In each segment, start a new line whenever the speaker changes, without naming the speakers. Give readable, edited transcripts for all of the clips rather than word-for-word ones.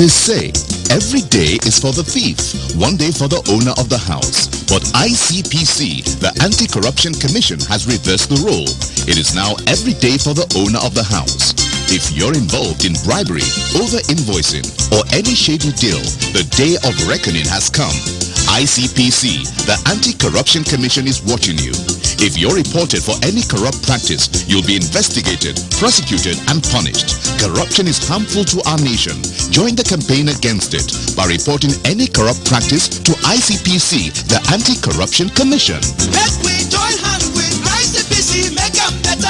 They say every day is for the thief, one day for the owner of the house. But ICPC, the Anti-Corruption Commission, has reversed the role. It is now every day for the owner of the house. If you're involved in bribery, over-invoicing, or any shady deal, the day of reckoning has come. ICPC, the Anti-Corruption Commission, is watching you. If you're reported for any corrupt practice, you'll be investigated, prosecuted, and punished. Corruption is harmful to our nation. Join the campaign against it by reporting any corrupt practice to ICPC, the Anti-Corruption Commission.
Let we join hands with ICPC, make them better.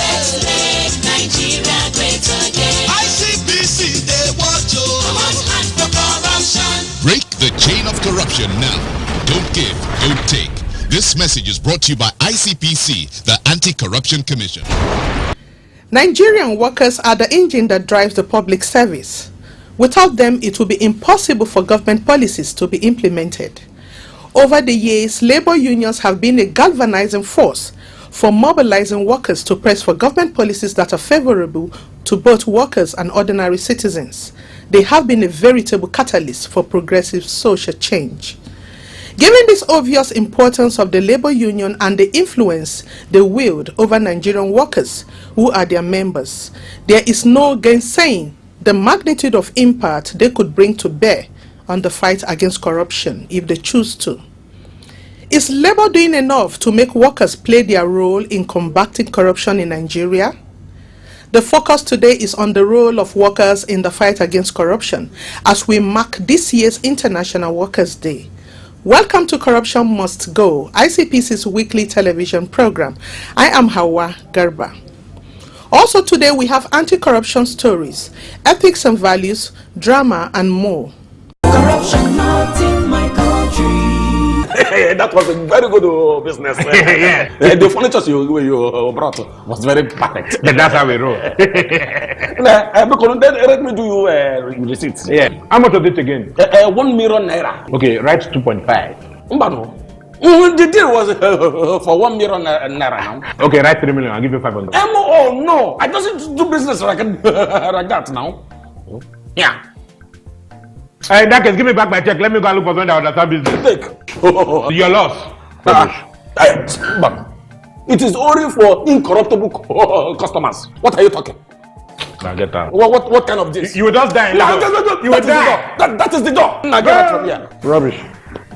Let's make Nigeria great again.
ICPC, they want you.
Watch out for corruption.
Break the chain of corruption now. Don't give, don't take. This message is brought to you by ICPC, the Anti-Corruption Commission.
Nigerian workers are the engine that drives the public service. Without them, it will be impossible for government policies to be implemented. Over the years, labor unions have been a galvanizing force for mobilizing workers to press for government policies that are favorable to both workers and ordinary citizens. They have been a veritable catalyst for progressive social change. Given this obvious importance of the labor union and the influence they wield over Nigerian workers who are their members, there is no gainsaying the magnitude of impact they could bring to bear on the fight against corruption if they choose to. Is labor doing enough to make workers play their role in combating corruption in Nigeria? The focus today is on the role of workers in the fight against corruption as we mark this year's International Workers' Day. Welcome to Corruption Must Go, ICPC's weekly television program. I am Hawa Garba. Also today we have anti-corruption stories, ethics and values, drama and more.
Corruption not in my country.
That was a very good business.
Yeah.
The furniture you brought was very perfect.
That's how we roll.
Because then let me do you receipts.
Yeah. How much of it again?
1 million naira.
Okay, write 2.5.
Mbano. The deal was for 1 million naira now.
Okay, write 3 million. I'll give you 500.
Oh no, I doesn't do business like that now. Yeah.
In that case, give me back my check. Let me go and look for someone that understand business.
Take.
Your loss.
But it is only for incorruptible customers. What are you talking?
Now get out.
What kind of this?
You will just die.
No,
You will die.
That is the door. Now get out from here.
Rubbish.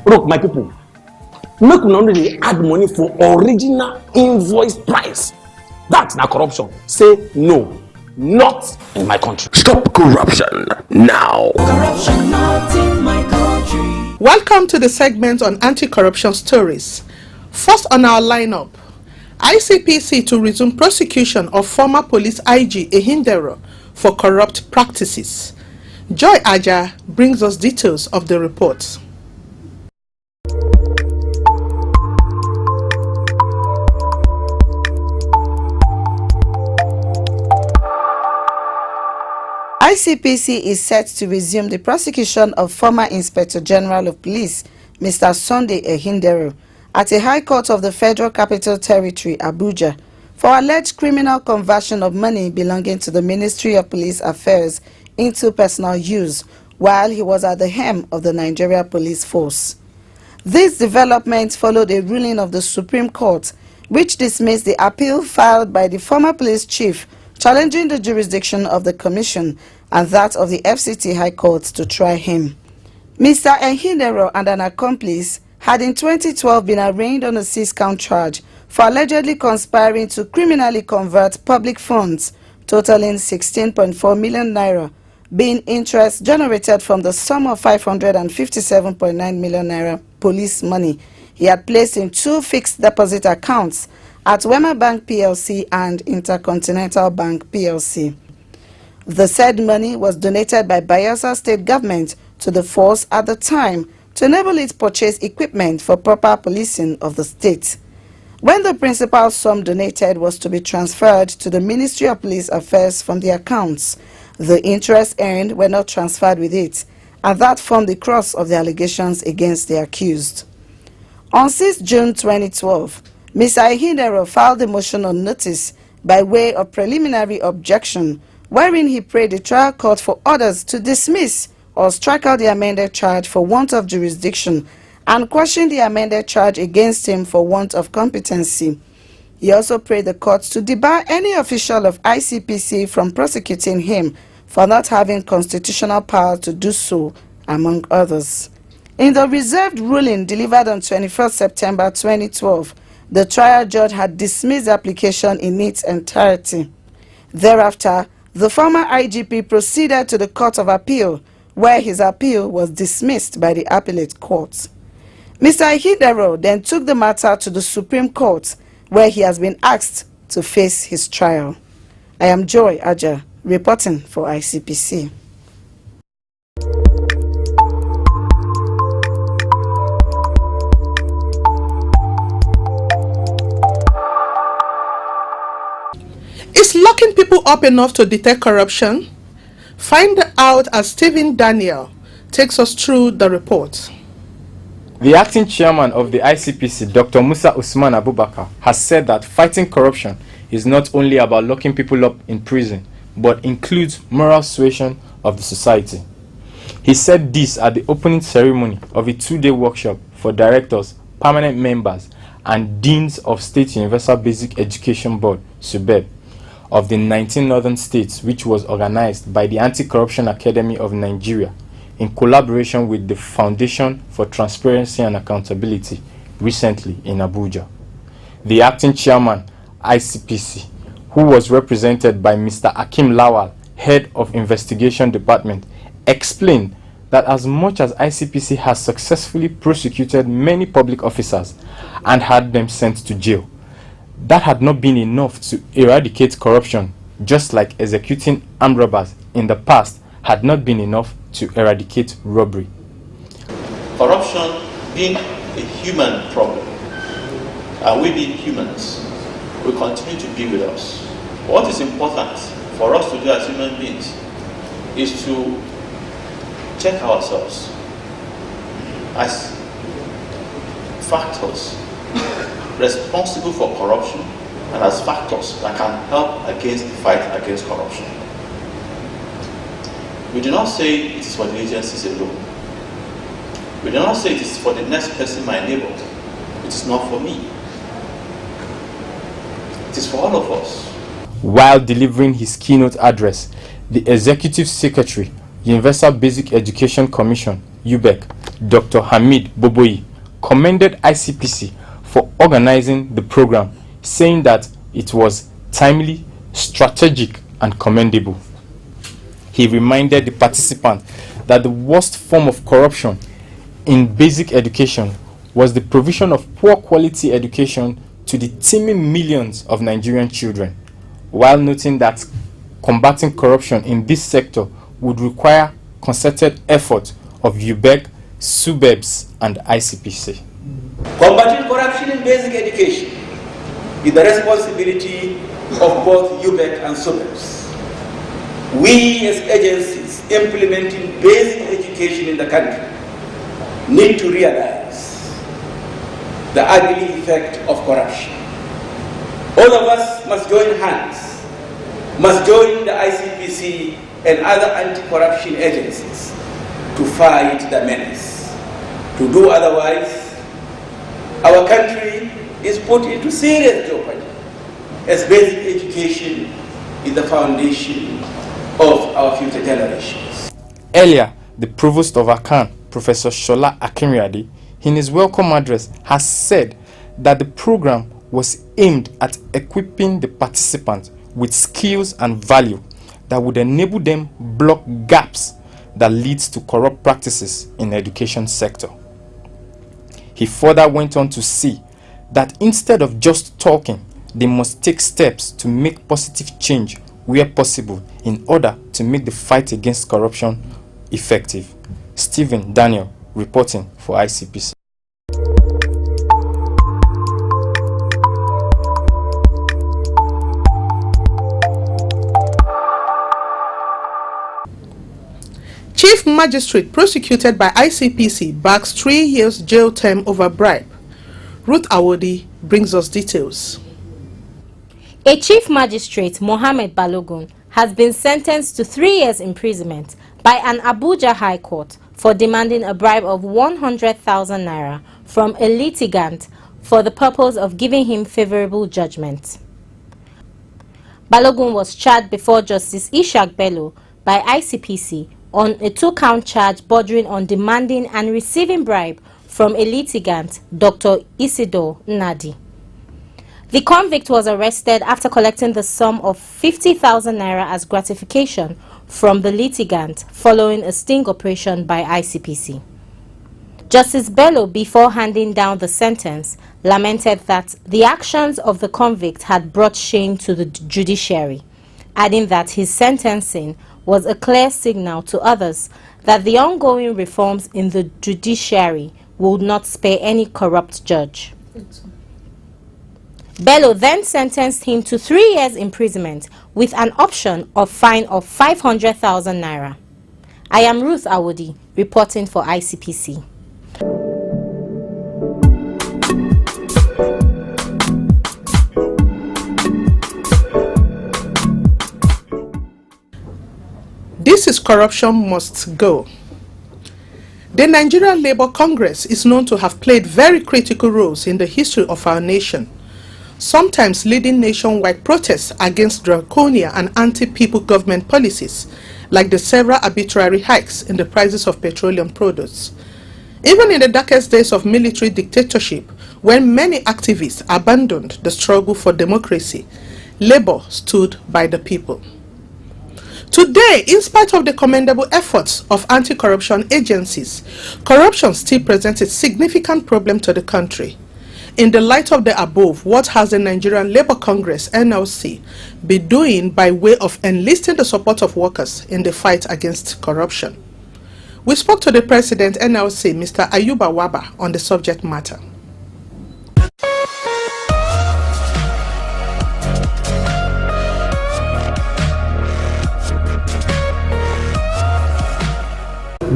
Look, my people. Make we only add money for original invoice price. That's not corruption. Say no. Not in my country. Stop corruption now.
Corruption not in my country.
Welcome to the segment on anti-corruption stories. First on our lineup, ICPC to resume prosecution of former police IG Ehindero for corrupt practices. Joy Aja brings us details of the report.
ICPC is set to resume the prosecution of former Inspector General of Police, Mr. Sunday Ehindero, at a High Court of the Federal Capital Territory, Abuja, for alleged criminal conversion of money belonging to the Ministry of Police Affairs into personal use while he was at the helm of the Nigeria Police Force. This development followed a ruling of the Supreme Court, which dismissed the appeal filed by the former police chief challenging the jurisdiction of the Commission and that of the FCT High Court to try him. Mr. Ehindero and an accomplice had in 2012 been arraigned on a 6-count charge for allegedly conspiring to criminally convert public funds totaling 16.4 million naira, being interest generated from the sum of 557.9 million naira police money he had placed in 2 fixed deposit accounts at Wema Bank PLC and Intercontinental Bank PLC. The said money was donated by Bayelsa State Government to the force at the time to enable it purchase equipment for proper policing of the state. When the principal sum donated was to be transferred to the Ministry of Police Affairs from the accounts, the interest earned were not transferred with it, and that formed the crux of the allegations against the accused. On 6 June 2012, Mr. Ehindero filed a motion on notice by way of preliminary objection wherein he prayed the trial court for orders to dismiss or strike out the amended charge for want of jurisdiction and question the amended charge against him for want of competency. He also prayed the court to debar any official of ICPC from prosecuting him for not having constitutional power to do so, among others. In the reserved ruling delivered on 21st September 2012, the trial judge had dismissed the application in its entirety. Thereafter, the former IGP proceeded to the Court of Appeal, where his appeal was dismissed by the appellate court. Mr. Ehindero then took the matter to the Supreme Court, where he has been asked to face his trial. I am Joy Aja, reporting for ICPC.
Is locking people up enough to detect corruption? Find out as Stephen Daniel takes us through the report.
The acting chairman of the ICPC, Dr. Musa Usman Abubakar, has said that fighting corruption is not only about locking people up in prison, but includes moral suasion of the society. He said this at the opening ceremony of a 2-day workshop for directors, permanent members, and deans of State Universal Basic Education Board, SUBEB, of the 19 northern states, which was organized by the Anti-Corruption Academy of Nigeria in collaboration with the Foundation for Transparency and Accountability recently in Abuja. The acting chairman, ICPC, who was represented by Mr. Akim Lawal, head of investigation department, explained that as much as ICPC has successfully prosecuted many public officers and had them sent to jail, that had not been enough to eradicate corruption, just like executing armed robbers in the past had not been enough to eradicate robbery.
Corruption being a human problem, and we being humans, will continue to be with us. What is important for us to do as human beings is to check ourselves as factors responsible for corruption and as factors that can help against the fight against corruption. We do not say it is for the agencies alone. We do not say it is for the next person, my neighbor. It is not for me. It is for all of us.
While delivering his keynote address, the Executive Secretary, Universal Basic Education Commission, UBEC, Dr. Hamid Boboyi, commended ICPC for organizing the program, saying that it was timely, strategic, and commendable. He reminded the participants that the worst form of corruption in basic education was the provision of poor quality education to the teeming millions of Nigerian children, while noting that combating corruption in this sector would require concerted effort of UBEC, SUBEBs, and ICPC.
Combating corruption in basic education is the responsibility of both UBEC and SUBEBs. We as agencies implementing basic education in the country need to realize the ugly effect of corruption. All of us must join hands, must join the ICPC and other anti-corruption agencies to fight the menace. To do otherwise, our country is put into serious jeopardy, as basic education is the foundation of our future generations.
Earlier, the Provost of Akan, Professor Shola Akinriade, in his welcome address, has said that the program was aimed at equipping the participants with skills and value that would enable them block gaps that leads to corrupt practices in the education sector. He further went on to say that instead of just talking, they must take steps to make positive change where possible in order to make the fight against corruption effective. Stephen Daniel, reporting for ICPC.
Chief Magistrate prosecuted by ICPC backs 3 years jail term over bribe. Ruth Awodi brings us details.
A Chief Magistrate, Mohammed Balogun, has been sentenced to 3 years imprisonment by an Abuja High Court for demanding a bribe of 100,000 naira from a litigant for the purpose of giving him favorable judgment. Balogun was charged before Justice Ishaq Bello by ICPC on a 2-count charge bordering on demanding and receiving bribe from a litigant, Dr. Isidore Nnadi. The convict was arrested after collecting the sum of 50,000 naira as gratification from the litigant following a sting operation by ICPC. Justice Bello, before handing down the sentence, lamented that the actions of the convict had brought shame to the judiciary, adding that his sentencing was a clear signal to others that the ongoing reforms in the judiciary would not spare any corrupt judge. Bello then sentenced him to 3 years imprisonment with an option of fine of 500,000 naira. I am Ruth Awodi, reporting for ICPC.
This is Corruption Must Go. The Nigerian Labour Congress is known to have played very critical roles in the history of our nation, sometimes leading nationwide protests against draconian and anti-people government policies, like the several arbitrary hikes in the prices of petroleum products. Even in the darkest days of military dictatorship, when many activists abandoned the struggle for democracy, Labour stood by the people. Today, in spite of the commendable efforts of anti-corruption agencies, corruption still presents a significant problem to the country. In the light of the above, what has the Nigerian Labour Congress, NLC, been doing by way of enlisting the support of workers in the fight against corruption? We spoke to the President, NLC, Mr. Ayuba Waba, on the subject matter.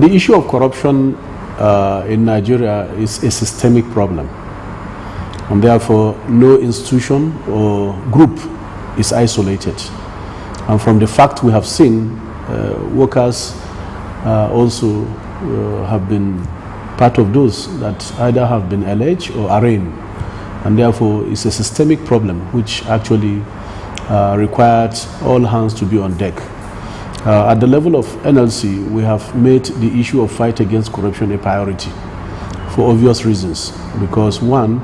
The issue of corruption in Nigeria is a systemic problem, and therefore no institution or group is isolated. And from the fact we have seen, workers also have been part of those that either have been alleged or arraigned, and therefore it's a systemic problem which actually required all hands to be on deck. At the level of NLC, we have made the issue of fight against corruption a priority for obvious reasons, because one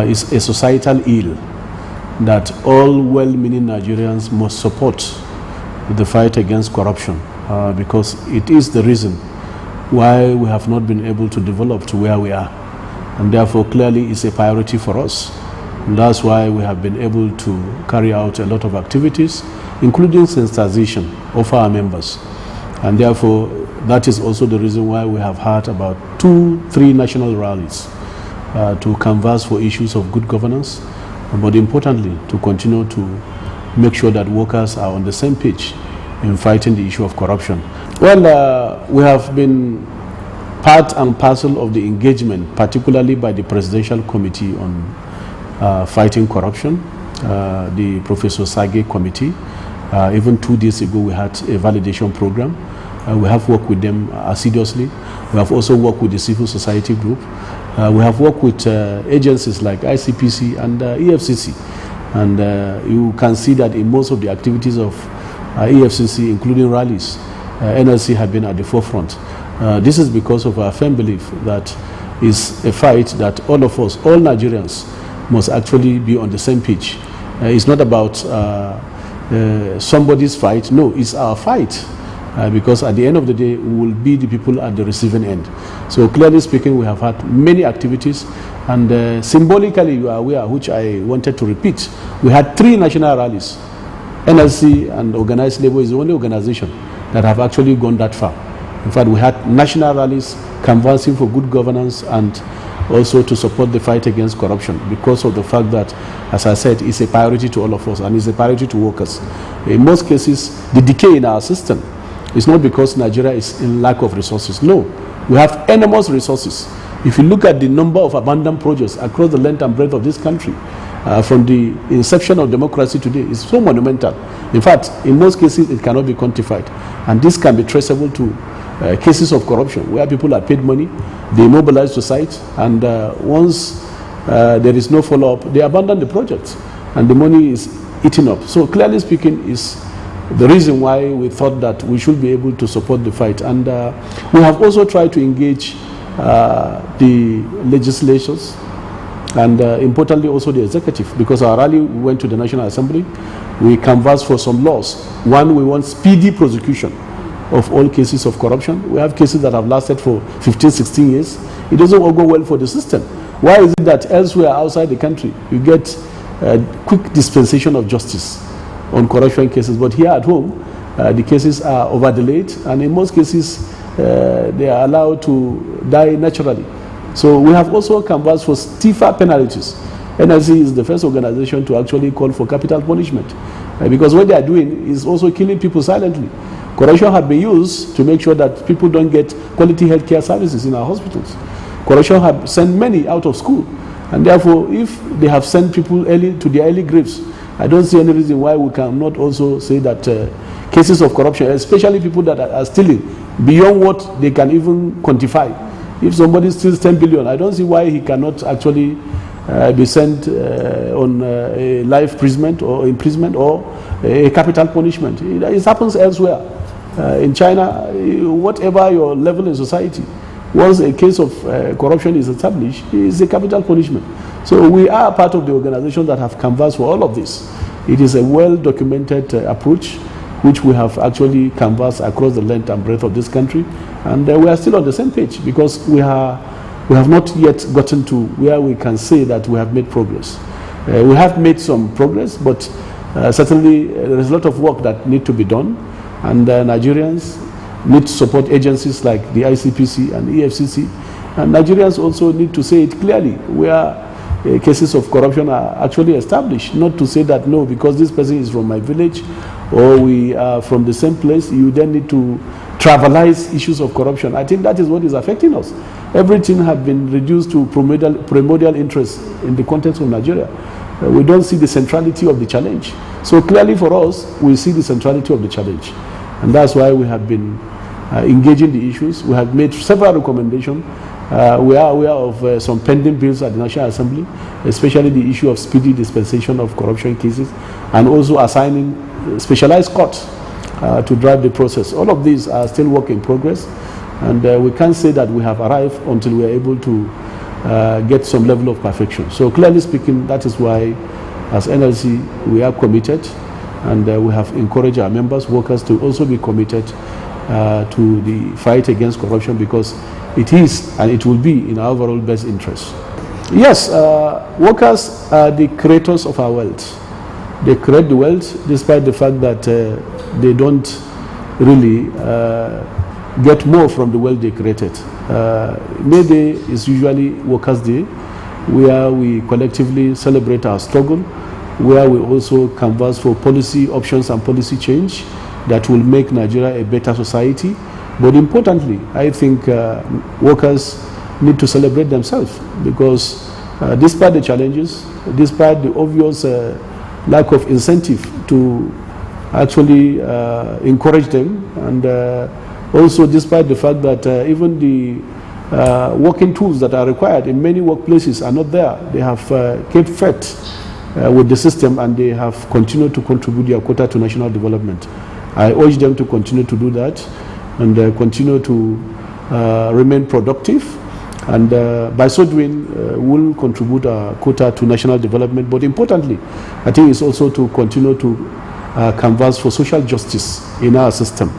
is a societal ill that all well-meaning Nigerians must support the fight against corruption, because it is the reason why we have not been able to develop to where we are, and therefore clearly it's a priority for us. And that's why we have been able to carry out a lot of activities, including sensitization of our members. And therefore, that is also the reason why we have had about 2-3 national rallies to canvass for issues of good governance, but importantly, to continue to make sure that workers are on the same page in fighting the issue of corruption. Well, we have been part and parcel of the engagement, particularly by the Presidential Committee on Fighting Corruption, the Professor Sage Committee. Even 2 days ago, we had a validation program. We have worked with them assiduously. We have also worked with the civil society group. We have worked with agencies like ICPC and EFCC. And you can see that in most of the activities of EFCC, including rallies, NLC have been at the forefront. This is because of our firm belief that it's a fight that all of us, all Nigerians, must actually be on the same page. It's not about somebody's fight. No, it's our fight, because at the end of the day, we will be the people at the receiving end. So clearly speaking, we have had many activities, and symbolically, you are aware, which I wanted to repeat, we had 3 national rallies. NLC and Organized Labour is the only organization that have actually gone that far. In fact, we had national rallies canvassing for good governance and also to support the fight against corruption, because of the fact that, as I said, it's a priority to all of us and it's a priority to workers. In most cases, the decay in our system is not because Nigeria is in lack of resources. No, we have enormous resources. If you look at the number of abandoned projects across the length and breadth of this country, from the inception of democracy today is so monumental. In fact, in most cases, it cannot be quantified. And this can be traceable to cases of corruption where people are paid money, they mobilize to site, and once there is no follow-up, they abandon the project, and the money is eaten up. So clearly speaking, is the reason why we thought that we should be able to support the fight. And we have also tried to engage the legislators and importantly also the executive, because our rally went to the National Assembly. We canvassed for some laws. One, we want speedy prosecution of all cases of corruption. We have cases that have lasted for 15, 16 years. It doesn't all go well for the system. Why is it that elsewhere outside the country you get quick dispensation of justice on corruption cases, but here at home the cases are over-delayed, and in most cases they are allowed to die naturally. So we have also canvassed for stiffer penalties. NLC is the first organization to actually call for capital punishment, because what they are doing is also killing people silently. Corruption has been used to make sure that people don't get quality healthcare services in our hospitals. Corruption has sent many out of school, and therefore if they have sent people early to their early graves, I don't see any reason why we cannot also say that cases of corruption, especially people that are stealing beyond what they can even quantify. If somebody steals 10 billion, I don't see why he cannot actually be sent on a life imprisonment or a capital punishment. It happens elsewhere. In China, whatever your level in society, once a case of corruption is established, it's a capital punishment. So we are part of the organization that have canvassed for all of this. It is a well-documented approach which we have actually canvassed across the length and breadth of this country, and we are still on the same page, because we have not yet gotten to where we can say that we have made progress. We have made some progress, but certainly there is a lot of work that need to be done, and Nigerians need to support agencies like the ICPC and EFCC, and Nigerians also need to say it clearly where cases of corruption are actually established, not to say that no, because this person is from my village or we are from the same place, you then need to trivialize issues of corruption. I think that is what is affecting us. Everything has been reduced to primordial interest in the context of Nigeria. We don't see the centrality of the challenge. So clearly for us, we see the centrality of the challenge. And that's why we have been engaging the issues. We have made several recommendations. We are aware of some pending bills at the National Assembly, especially the issue of speedy dispensation of corruption cases, and also assigning specialized courts to drive the process. All of these are still work in progress, and we can't say that we have arrived until we are able to get some level of perfection. So clearly speaking, that is why as NLC we are committed, and we have encouraged our members, workers, to also be committed to the fight against corruption, because it is and it will be in our overall best interest. Yes, workers are the creators of our wealth. They create the wealth despite the fact that they don't really get more from the wealth they created. May Day is usually Workers' Day, where we collectively celebrate our struggle, where we also canvass for policy options and policy change that will make Nigeria a better society. But importantly, I think workers need to celebrate themselves, because despite the challenges, despite the obvious lack of incentive to actually encourage them, and also despite the fact that even the working tools that are required in many workplaces are not there, they have kept faith with the system, and they have continued to contribute their quota to national development. I urge them to continue to do that, and continue to remain productive, and by so doing will contribute our quota to national development. But importantly, I think it's also to continue to canvass for social justice in our system,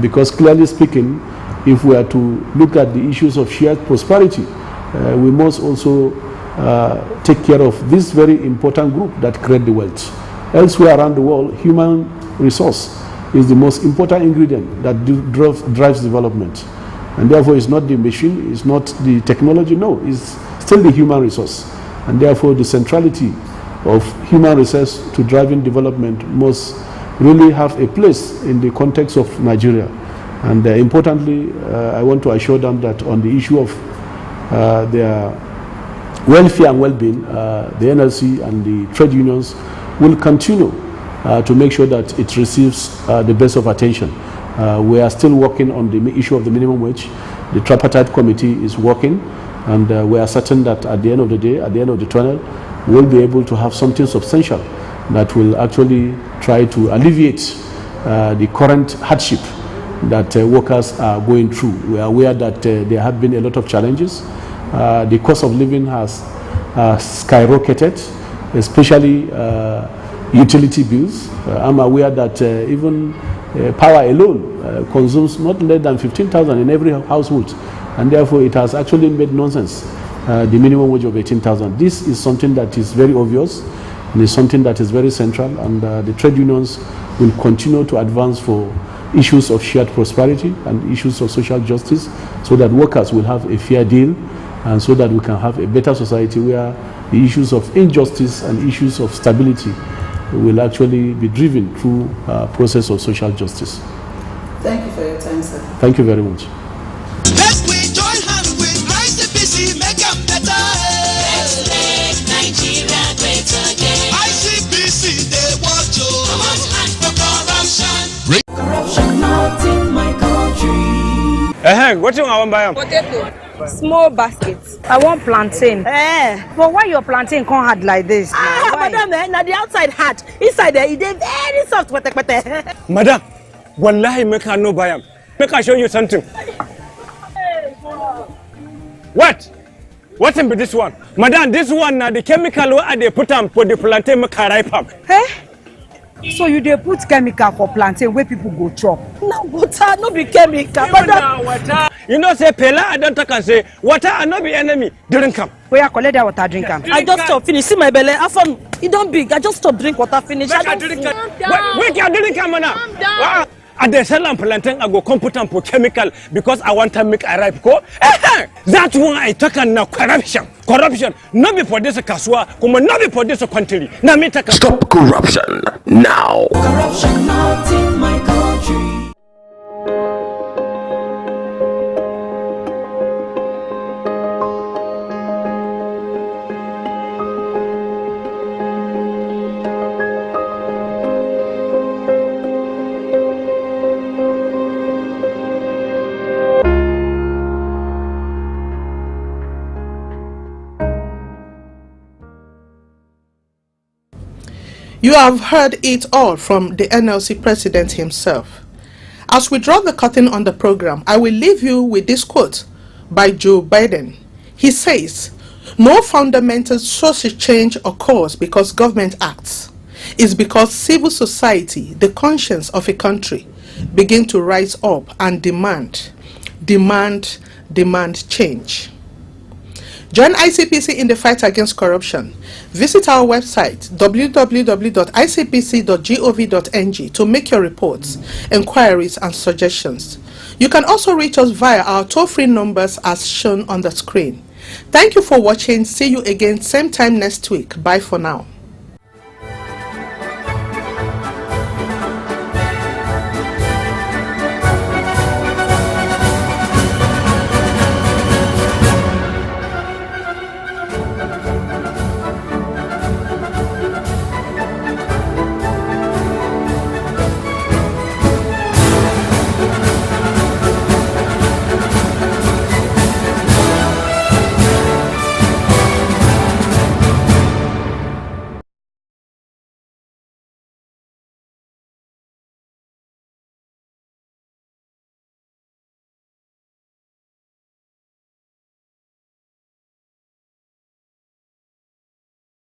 because clearly speaking, if we are to look at the issues of shared prosperity, we must also take care of this very important group that create the wealth. Elsewhere around the world, human resource is the most important ingredient that drives development, and therefore it's not the machine, it's not the technology, no, it's still the human resource, and therefore the centrality of human resource to driving development must really have a place in the context of Nigeria. And importantly, I want to assure them that on the issue of their welfare and well-being, the NLC and the trade unions will continue to make sure that it receives the best of attention. We are still working on the issue of the minimum wage. The tripartite committee is working, and we are certain that at the end of the day, at the end of the tunnel, we'll be able to have something substantial that will actually try to alleviate the current hardship that workers are going through. We are aware that there have been a lot of challenges. The cost of living has skyrocketed, especially utility bills. I'm aware that even power alone consumes not less than 15,000 in every household, and therefore it has actually made nonsense the minimum wage of 18,000. This is something that is very obvious, and is something that is very central, and the trade unions will continue to advance for issues of shared prosperity and issues of social justice, so that workers will have a fair deal, and so that we can have a better society where the issues of injustice and issues of stability will actually be driven through a process of social justice.
Thank you for your time, sir.
Thank you very much.
Make we join hands with ICPC, make them better.
Let's make Nigeria great again.
ICPC, they want you. I want hand for corruption.
Corruption not in my country.
What do you want to buy?
Potato. Small baskets. I want plantain. But why your plantain can't hard like this?
Madam, now the outside hard. Inside there, it is very soft.
Madam, wallahi make I no buy am. Make I show you something. What? What's in this one? Madam, this one now the chemical where they put on for the plantain make I ripe up.
So you dey put chemical for plantain where people go chop?
No water, no be chemical.
Water. You know say Pela I don't talk and say water and not be enemy. Drink am.
Where I collect that water, drink am.
I just stop finish. See my belly. I found it don't big. I just stop drink water finish.
Wait, can drink am now. And they sell am plantain I go come put am for chemical because I want to make a ripe go. That one I talk and now corruption. Corruption. Not be for this kaswa, come not be for this country. Now me take
Stop corruption now.
Corruption not in my country.
You have heard it all from the NLC president himself. As we draw the curtain on the program, I will leave you with this quote by Joe Biden. He says, "No fundamental social change occurs because government acts. It's because civil society, the conscience of a country, begin to rise up and demand change." Join ICPC in the fight against corruption. Visit our website www.icpc.gov.ng to make your reports, inquiries and suggestions. You can also reach us via our toll-free numbers as shown on the screen. Thank you for watching. See you again same time next week. Bye for now.